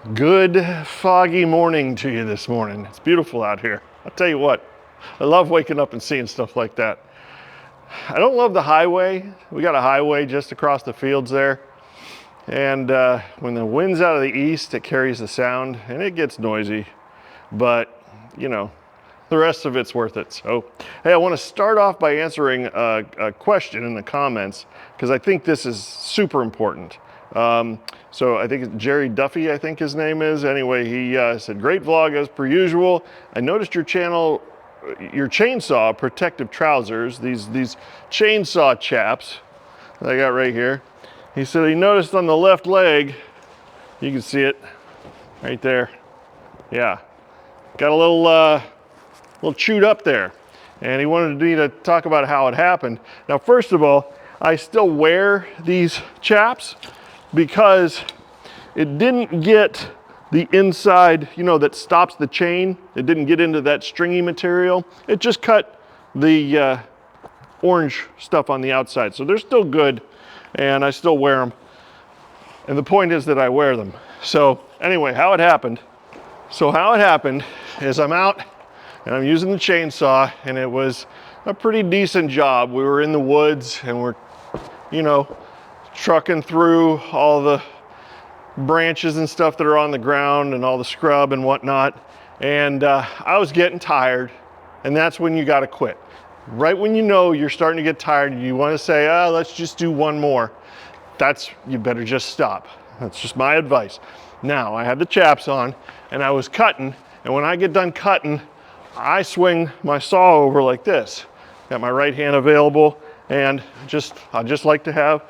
Good foggy morning to you this morning. It's beautiful out here. I'll tell you what, I love waking up and seeing stuff like that. I don't love the highway. We got a highway just across the fields there. And when the wind's out of the east, it carries the sound and it gets noisy. But, you know, the rest of it's worth it. So, hey, I want to start off by answering a question in the comments because I think this is super important. So I think it's Jerry Duffy, I think his name is. Anyway, he said, great vlog as per usual. I noticed your channel, your chainsaw protective trousers, these chainsaw chaps that I got right here. He said he noticed on the left leg, you can see it right there. Yeah, got a little chewed up there. And he wanted me to talk about how it happened. Now, first of all, I still wear these chaps because it didn't get the inside, you know, that stops the chain. It didn't get into that stringy material. It just cut the orange stuff on the outside. So they're still good and I still wear them. And the point is that I wear them. So anyway, how it happened. So how it happened is I'm out and I'm using the chainsaw and it was a pretty decent job. We were in the woods and we're, you know, trucking through all the branches and stuff that are on the ground and all the scrub and whatnot. And I was getting tired, and that's when you got to quit. Right when you know you're starting to get tired, you want to say, let's just do one more. You better just stop. That's just my advice. Now, I had the chaps on, and I was cutting, and when I get done cutting, I swing my saw over like this. Got my right hand available, and I just like to have,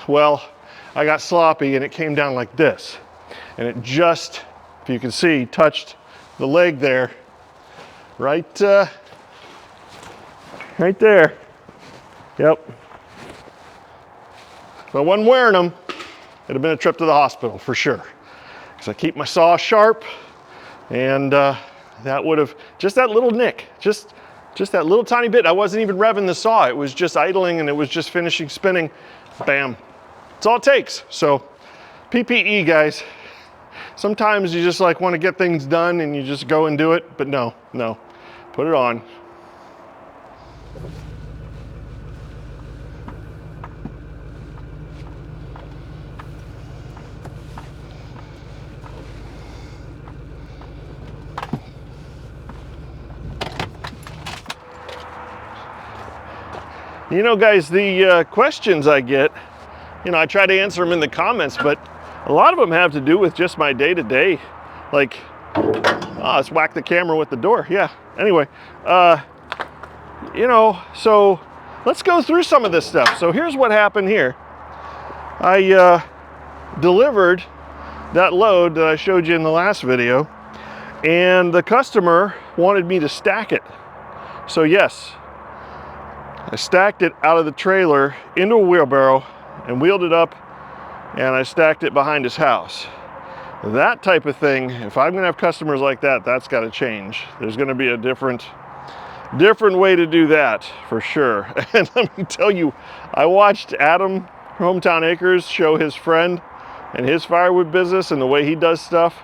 well, I got sloppy and it came down like this. And it just, if you can see, touched the leg there, right there. Yep. If I wasn't wearing them, it'd have been a trip to the hospital for sure. Because I keep my saw sharp, and that would have, just that little nick, just that little tiny bit. I wasn't even revving the saw. It was just idling and it was just finishing spinning. Bam. That's all it takes. So PPE, guys. Sometimes you just like want to get things done and you just go and do it, but no, put it on. You know, guys, the questions I get, you know, I try to answer them in the comments, but a lot of them have to do with just my day-to-day. Like, let's whack the camera with the door. Yeah, anyway, you know, so let's go through some of this stuff. So here's what happened here. I delivered that load that I showed you in the last video, and the customer wanted me to stack it. So yes, I stacked it out of the trailer into a wheelbarrow and wheeled it up, and I stacked it behind his house. That type of thing, if I'm gonna have customers like that, that's gotta change. There's gonna be a different way to do that for sure. And let me tell you, I watched Adam from Hometown Acres show his friend and his firewood business and the way he does stuff,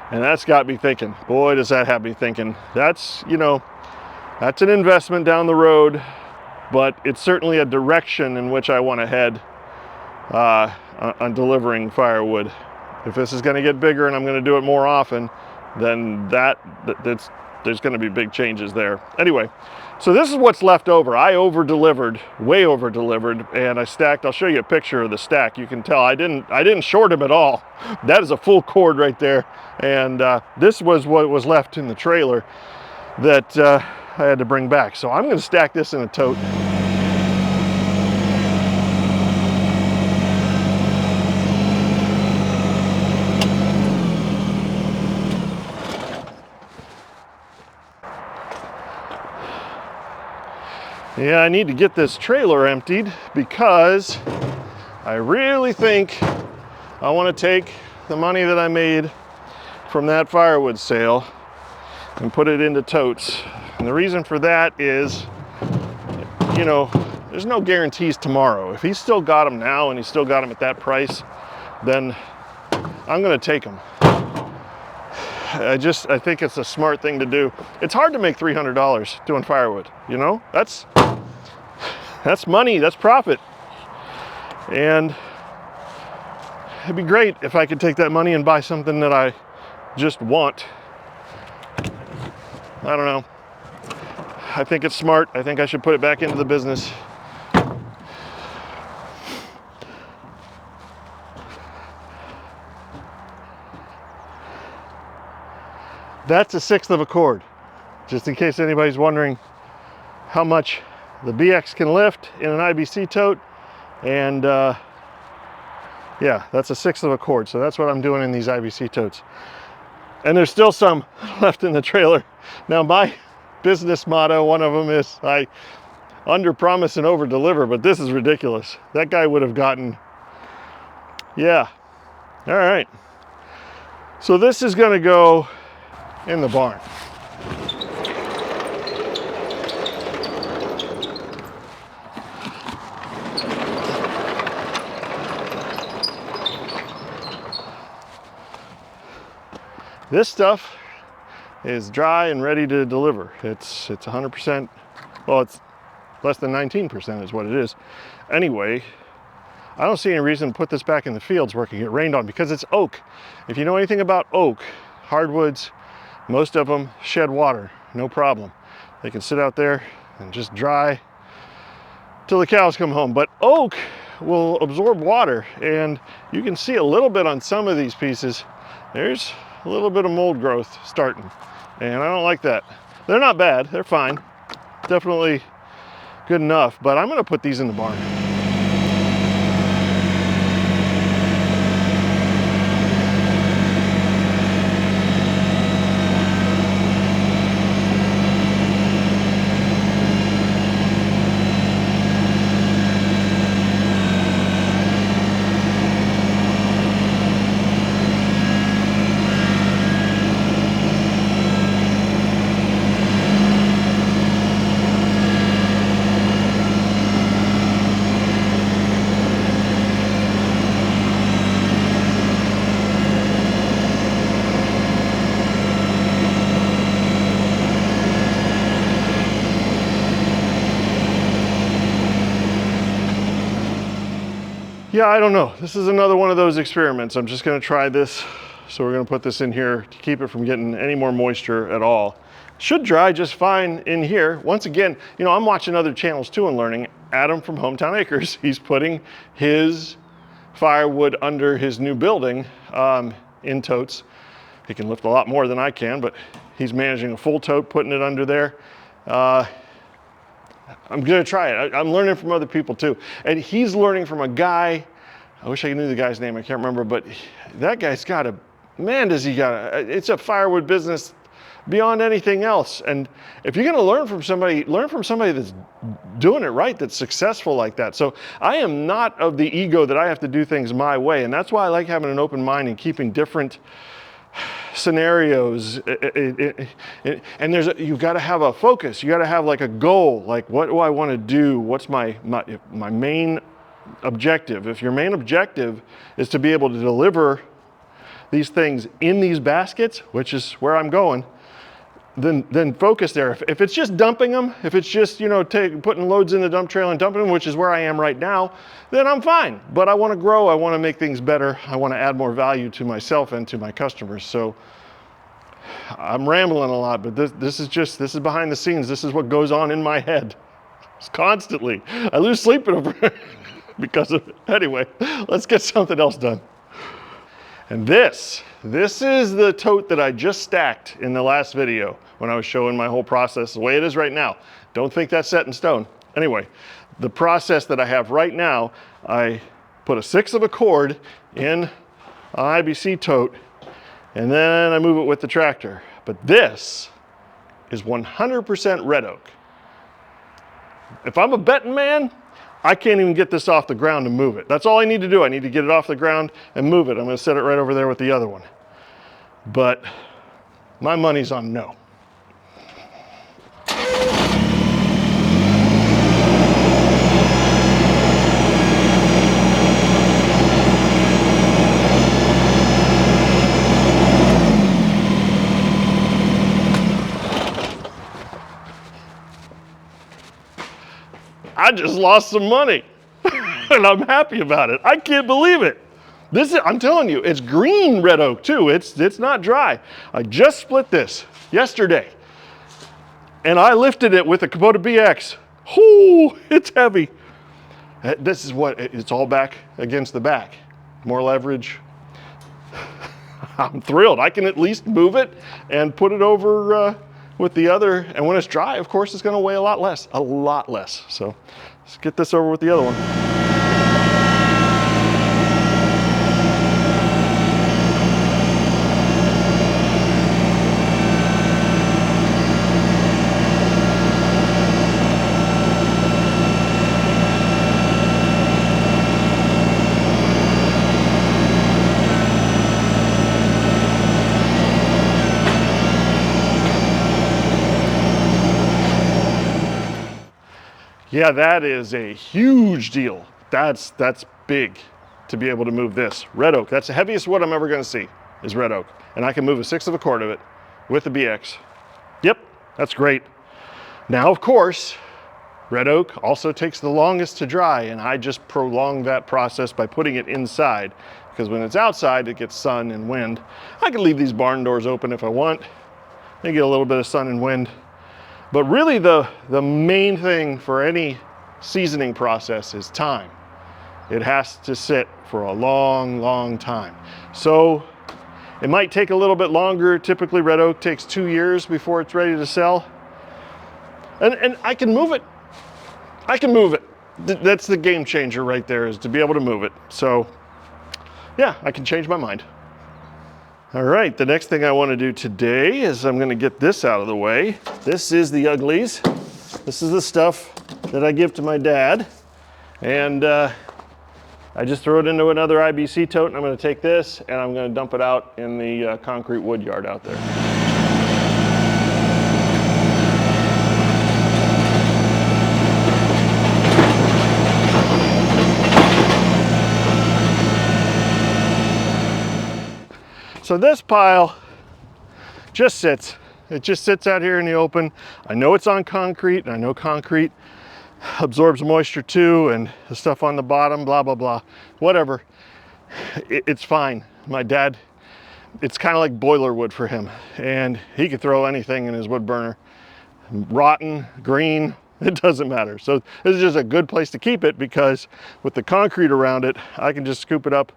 and that's got me thinking. Boy, does that have me thinking. That's, you know, that's an investment down the road, but it's certainly a direction in which I want to head on delivering firewood. If this is going to get bigger and I'm going to do it more often, then there's going to be big changes there. Anyway, so this is what's left over. I over-delivered, way over-delivered, and I stacked. I'll show you a picture of the stack. You can tell I didn't short him at all. That is a full cord right there, and this was what was left in the trailer that I had to bring back. So I'm going to stack this in a tote. Yeah, I need to get this trailer emptied because I really think I want to take the money that I made from that firewood sale and put it into totes. And the reason for that is, you know, there's no guarantees tomorrow. If he's still got them now and he's still got them at that price, then I'm going to take them. I think it's a smart thing to do. It's hard to make $300 doing firewood, you know? That's money, that's profit. And it'd be great if I could take that money and buy something that I just want. I don't know. I think it's smart. I think I should put it back into the business. That's a 1/6 of a cord, just in case anybody's wondering how much the BX can lift in an IBC tote. And yeah, that's a 1/6 of a cord. So that's what I'm doing in these IBC totes. And there's still some left in the trailer. Now my business motto, one of them is I under promise and over deliver, but this is ridiculous. That guy would have gotten, yeah. All right. So this is gonna go in the barn. This stuff is dry and ready to deliver. It's 100%, well, it's less than 19% is what it is. Anyway, I don't see any reason to put this back in the fields where it can get rained on because it's oak. If you know anything about oak, hardwoods, most of them shed water, no problem. They can sit out there and just dry till the cows come home. But oak will absorb water, and you can see a little bit on some of these pieces. There's a little bit of mold growth starting, and I don't like that. They're not bad, they're fine. Definitely good enough, but I'm gonna put these in the barn. Yeah, I don't know. This is another one of those experiments. I'm just gonna try this. So we're gonna put this in here to keep it from getting any more moisture at all. Should dry just fine in here. Once again, you know, I'm watching other channels too and learning. Adam from Hometown Acres, he's putting his firewood under his new building in totes. He can lift a lot more than I can, but he's managing a full tote, putting it under there. I'm gonna try it. I'm learning from other people too. And he's learning from a guy, I wish I knew the guy's name, I can't remember, but that guy's got a, man does he got a, it's a firewood business beyond anything else. And if you're gonna learn from somebody that's doing it right, that's successful like that. So I am not of the ego that I have to do things my way. And that's why I like having an open mind and keeping different scenarios, and you've got to have a focus. You got to have like a goal, like what do I want to do? What's my main objective? If your main objective is to be able to deliver these things in these baskets, which is where I'm going, then focus there. If it's just dumping them, if it's just, you know, putting loads in the dump trailer and dumping them, which is where I am right now, then I'm fine. But I want to grow. I want to make things better. I want to add more value to myself and to my customers. So I'm rambling a lot, but this is behind the scenes. This is what goes on in my head. It's constantly. I lose sleep over because of it. Anyway, let's get something else done. And this is the tote that I just stacked in the last video when I was showing my whole process the way it is right now. Don't think that's set in stone. Anyway, the process that I have right now, I put a 1/6 of a cord in an IBC tote, and then I move it with the tractor. But this is 100% red oak. If I'm a betting man, I can't even get this off the ground and move it. That's all I need to do. I need to get it off the ground and move it. I'm gonna set it right over there with the other one. But my money's on no. I just lost some money and I'm happy about it. I can't believe it. I'm telling you, it's green red oak too. It's not dry. I just split this yesterday and I lifted it with a Kubota BX. Whoo, it's heavy. This is what, it's all back against the back. More leverage. I'm thrilled. I can at least move it and put it over with the other. And when it's dry, of course, it's going to weigh a lot less. So let's get this over with the other one. Yeah, that is a huge deal. That's big to be able to move this. Red oak, that's the heaviest wood I'm ever gonna see, is red oak. And I can move 1/6 of a cord of it with the BX. Yep, that's great. Now, of course, red oak also takes the longest to dry, and I just prolong that process by putting it inside, because when it's outside, it gets sun and wind. I can leave these barn doors open if I want. They get a little bit of sun and wind. But really the main thing for any seasoning process is time. It has to sit for a long, long time. So it might take a little bit longer. Typically red oak takes 2 years before it's ready to sell. And I can move it. I can move it. That's the game changer right there, is to be able to move it. So yeah, I can change my mind. All right, the next thing I want to do today is I'm going to get this out of the way. This is the uglies. This is the stuff that I give to my dad. And I just throw it into another IBC tote, and I'm going to take this and I'm going to dump it out in the concrete wood yard out there. So this pile just sits. It just sits out here in the open. I know it's on concrete, and I know concrete absorbs moisture too, and the stuff on the bottom, blah, blah, blah, whatever. It's fine. My dad, it's kind of like boiler wood for him, and he could throw anything in his wood burner. Rotten, green, it doesn't matter. So this is just a good place to keep it, because with the concrete around it, I can just scoop it up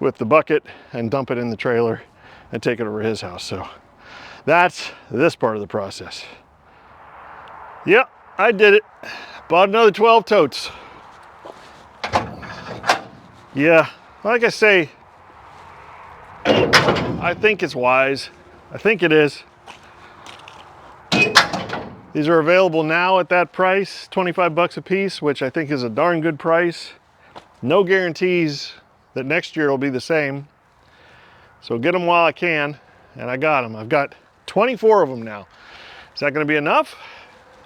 with the bucket and dump it in the trailer and take it over to his house. So that's this part of the process. Yep, I did it. Bought another 12 totes. Yeah, like I say, I think it's wise. I think it is. These are available now at that price, 25 bucks a piece, which I think is a darn good price. No guarantees that next year will be the same. So get them while I can, and I got them. I've got 24 of them now. Is that gonna be enough?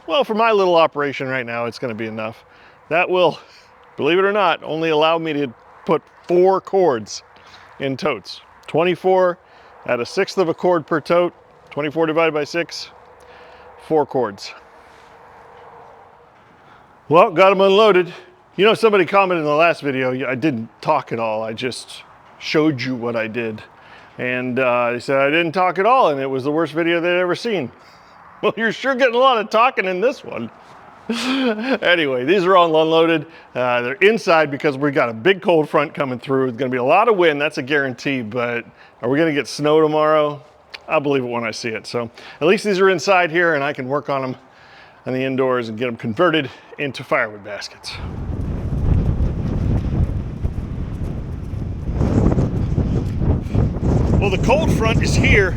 Well, for my little operation right now, it's gonna be enough. That will, believe it or not, only allow me to put 4 cords in totes. 24 at 1/6 of a cord per tote, 24 divided by 6, 4 cords. Well, got them unloaded. You know, somebody commented in the last video, I didn't talk at all. I just showed you what I did. And they said I didn't talk at all, and it was the worst video they'd ever seen. Well, you're sure getting a lot of talking in this one. Anyway, these are all unloaded. They're inside because we got a big cold front coming through. It's gonna be a lot of wind, that's a guarantee, but are we gonna get snow tomorrow? I'll believe it when I see it. So at least these are inside here, and I can work on them on the indoors and get them converted into firewood baskets. Well, the cold front is here.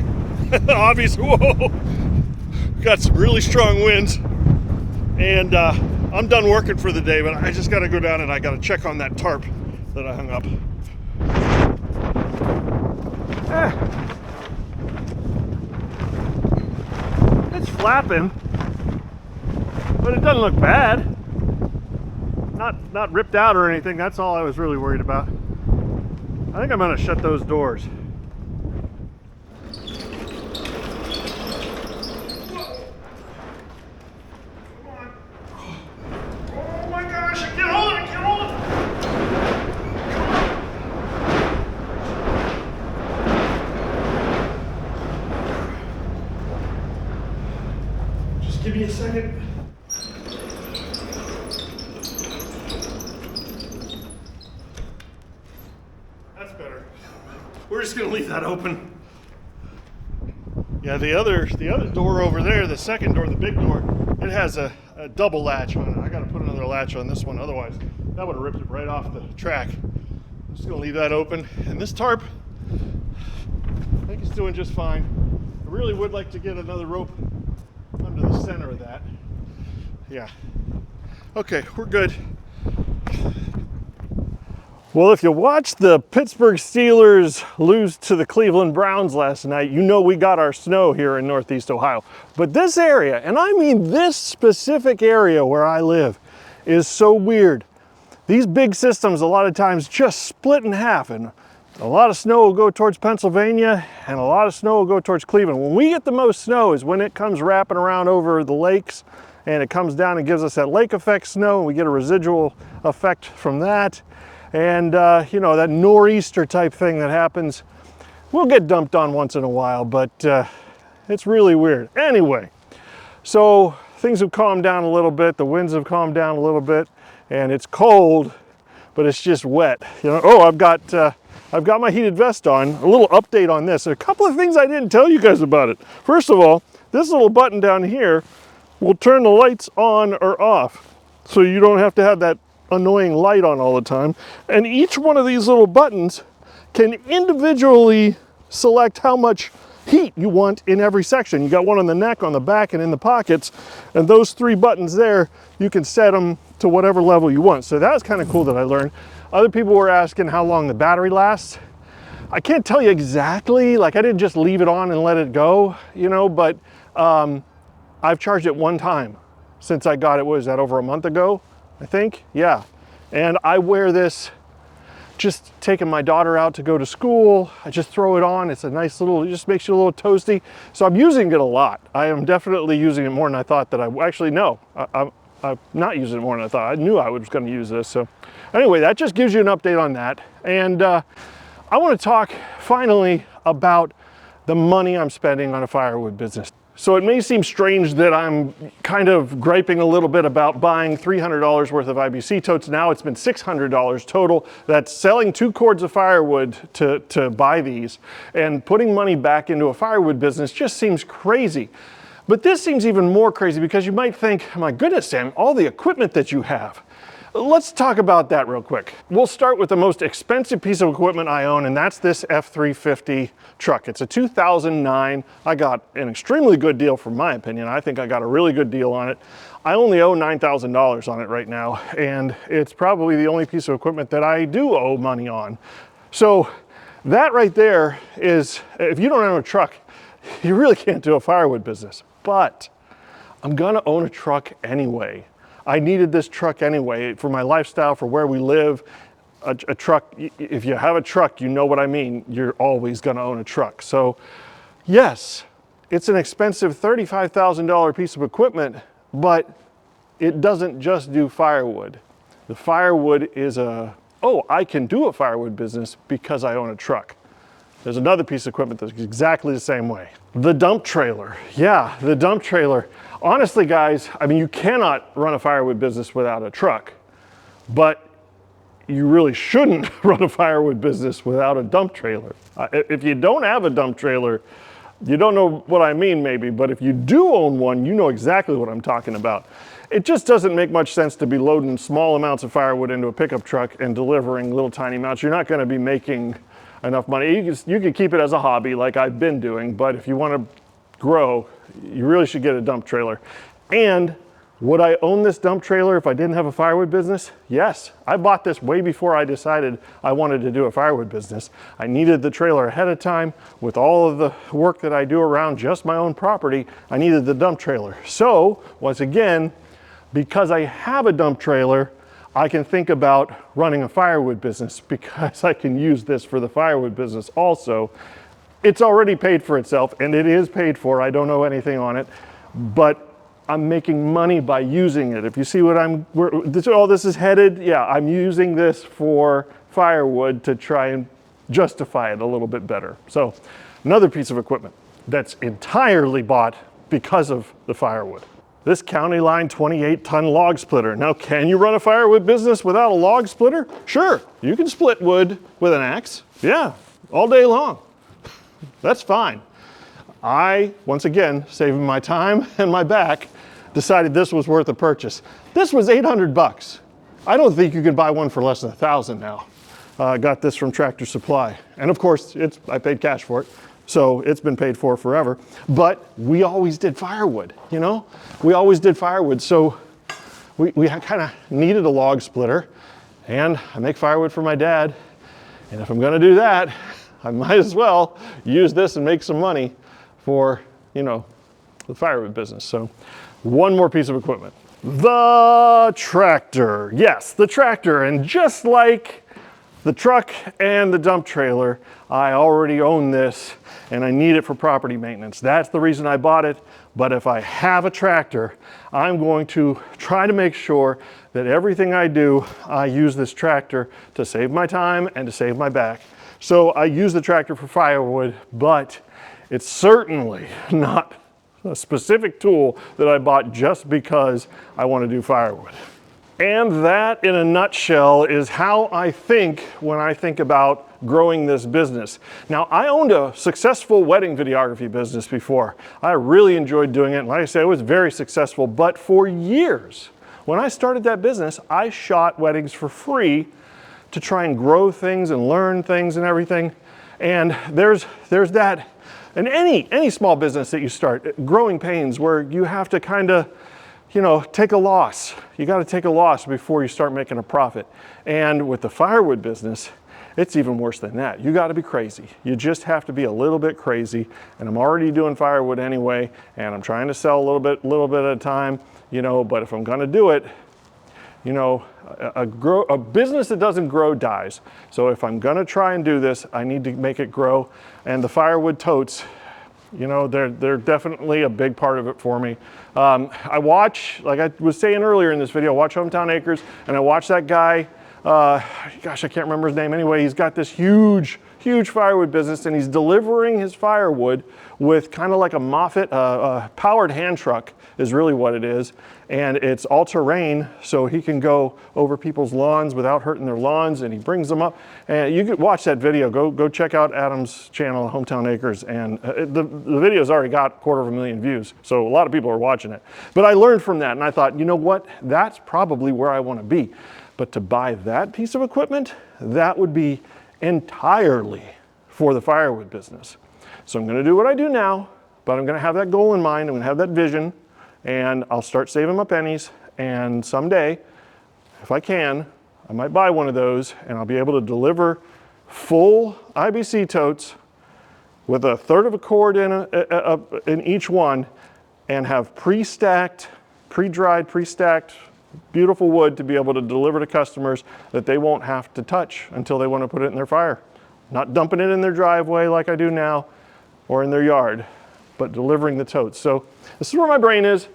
Obviously, whoa, got some really strong winds, and I'm done working for the day, but I just gotta go down and I gotta check on that tarp that I hung up. It's flapping, but it doesn't look bad. Not ripped out or anything. That's all I was really worried about. I think I'm gonna shut those doors. Oh my Just give me a second. That's better. We're just gonna leave that open. Yeah, the other door over there, the second door, the big door, it has a double latch on it. I gotta put another latch on this one, otherwise that would have ripped it right off the track. I'm just gonna leave that open. And this tarp, I think it's doing just fine. I really would like to get another rope under the center of that. Yeah. Okay, we're good. Well, if you watched the Pittsburgh Steelers lose to the Cleveland Browns last night, you know we got our snow here in Northeast Ohio. But this area, and I mean this specific area where I live, is so weird. These big systems a lot of times just split in half, and a lot of snow will go towards Pennsylvania and a lot of snow will go towards Cleveland. When we get the most snow is when it comes wrapping around over the lakes and it comes down and gives us that lake effect snow, and we get a residual effect from that. And you know, that nor'easter type thing that happens, we'll get dumped on once in a while, but it's really weird. Anyway, so things have calmed down a little bit, the winds have calmed down a little bit, and it's cold, but it's just wet. You know, oh, I've got my heated vest on. A little update on this. A couple of things I didn't tell you guys about it. First of all, this little button down here will turn the lights on or off, so you don't have to have that annoying light on all the time. And each one of these little buttons can individually select how much heat you want in every section. You got one on the neck, on the back, and in the pockets, and those three buttons there, you can set them to whatever level you want. So that was kind of cool that I learned. Other people were asking how long the battery lasts. I can't tell you exactly, like I didn't just leave it on and let it go, you know, but I've charged it one time since I got it. Was that over a month ago? I think, yeah. And I wear this just taking my daughter out to go to school. I just throw it on. It's a nice little, it just makes you a little toasty. So I'm using it a lot. I am definitely using it more than I thought that I, actually no, I'm not using it more than I thought. I knew I was gonna use this. So anyway, that just gives you an update on that. And I wanna talk finally about the money I'm spending on a firewood business. So it may seem strange that I'm kind of griping a little bit about buying $300 worth of IBC totes. Now it's been $600 total. That's selling 2 cords of firewood to buy these, and putting money back into a firewood business just seems crazy. But this seems even more crazy because you might think, my goodness, Sam, all the equipment that you have. Let's talk about that real quick. We'll start with the most expensive piece of equipment I own, and that's this F350 truck. It's a 2009. I got an extremely good deal for my opinion. I think I got a really good deal on it. I only owe $9,000 on it right now, and it's probably the only piece of equipment that I do owe money on. So that right there is, if you don't own a truck, you really can't do a firewood business. But I'm gonna own a truck anyway. I needed this truck anyway for my lifestyle, for where we live. A truck, if you have a truck, you know what I mean. You're always gonna own a truck. So yes, it's an expensive $35,000 piece of equipment, but it doesn't just do firewood. The firewood is I can do a firewood business because I own a truck. There's another piece of equipment that's exactly the same way. The dump trailer. Yeah, the dump trailer. Honestly, guys, I mean, you cannot run a firewood business without a truck, but you really shouldn't run a firewood business without a dump trailer. If you don't have a dump trailer, you don't know what I mean maybe, but if you do own one, you know exactly what I'm talking about. It just doesn't make much sense to be loading small amounts of firewood into a pickup truck and delivering little tiny amounts. You're not gonna be making enough money. You can keep it as a hobby like I've been doing, but if you wanna grow, you really should get a dump trailer. And would I own this dump trailer if I didn't have a firewood business? Yes, I bought this way before I decided I wanted to do a firewood business. I needed the trailer ahead of time. With all of the work that I do around just my own property, I needed the dump trailer. So once again, because I have a dump trailer, I can think about running a firewood business because I can use this for the firewood business also. It's already paid for itself, and it is paid for. I don't know anything on it, but I'm making money by using it. If you see what all this is headed, yeah, I'm using this for firewood to try and justify it a little bit better. So another piece of equipment that's entirely bought because of the firewood. This County Line 28-ton log splitter. Now, can you run a firewood business without a log splitter? Sure, you can split wood with an axe. Yeah, all day long. That's fine. I, once again, saving my time and my back, decided this was worth a purchase. This was 800 bucks. I don't think you can buy one for less than 1,000 now. I got this from Tractor Supply. And of course, I paid cash for it. So it's been paid for forever. But we always did firewood, you know? We always did firewood. So we kind of needed a log splitter. And I make firewood for my dad. And if I'm gonna do that, I might as well use this and make some money for, you know, the firewood business. So one more piece of equipment. The tractor. Yes, the tractor. And just like the truck and the dump trailer, I already own this and I need it for property maintenance. That's the reason I bought it. But if I have a tractor, I'm going to try to make sure that everything I do, I use this tractor to save my time and to save my back. So I use the tractor for firewood, but it's certainly not a specific tool that I bought just because I want to do firewood. And that, in a nutshell, is how I think when I think about growing this business. Now, I owned a successful wedding videography business before. I really enjoyed doing it. And like I said, it was very successful. But for years, when I started that business, I shot weddings for free to try and grow things and learn things and everything. And there's that, in any small business that you start, growing pains where you have to kind of, you know, take a loss. You got to take a loss before you start making a profit. And with the firewood business, it's even worse than that. You got to be crazy. You just have to be a little bit crazy. And I'm already doing firewood anyway, and I'm trying to sell a little bit at a time, you know, but if I'm going to do it, you know, a business that doesn't grow dies. So if I'm going to try and do this, I need to make it grow. And the firewood totes, you know, they're definitely a big part of it for me. I watch, like I was saying earlier in this video, I watch Hometown Acres, and I watch that guy, gosh, I can't remember his name anyway. He's got this huge firewood business, and he's delivering his firewood with kind of like a Moffett, powered hand truck is really what it is. And it's all terrain, so he can go over people's lawns without hurting their lawns, and he brings them up. And you could watch that video. Go check out Adam's channel, Hometown Acres, and the video's already got 250,000 views, so a lot of people are watching it. But I learned from that, and I thought, you know what? That's probably where I want to be. But to buy that piece of equipment, that would be entirely for the firewood business. So I'm going to do what I do now, but I'm going to have that goal in mind. I'm going to have that vision, and I'll start saving my pennies. And someday, if I can, I might buy one of those, and I'll be able to deliver full IBC totes with 1/3 of a cord in each one, and have pre-stacked, pre-dried, pre-stacked beautiful wood to be able to deliver to customers that they won't have to touch until they want to put it in their fire. Not dumping it in their driveway like I do now or in their yard, but delivering the totes. So this is where my brain is.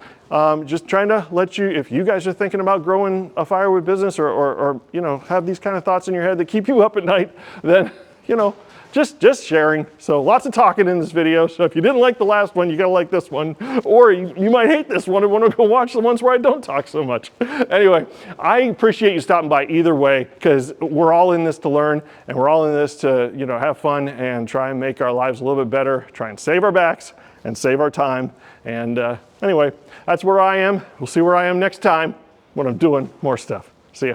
Just trying to let you, if you guys are thinking about growing a firewood business or you know, have these kind of thoughts in your head that keep you up at night, then, you know, just sharing. So lots of talking in this video. So if you didn't like the last one, you gotta like this one, or you might hate this one and want to go watch the ones where I don't talk so much. Anyway, I appreciate you stopping by either way, because we're all in this to learn, and we're all in this to, you know, have fun and try and make our lives a little bit better, try and save our backs and save our time. And anyway, that's where I am. We'll see where I am next time when I'm doing more stuff. See ya.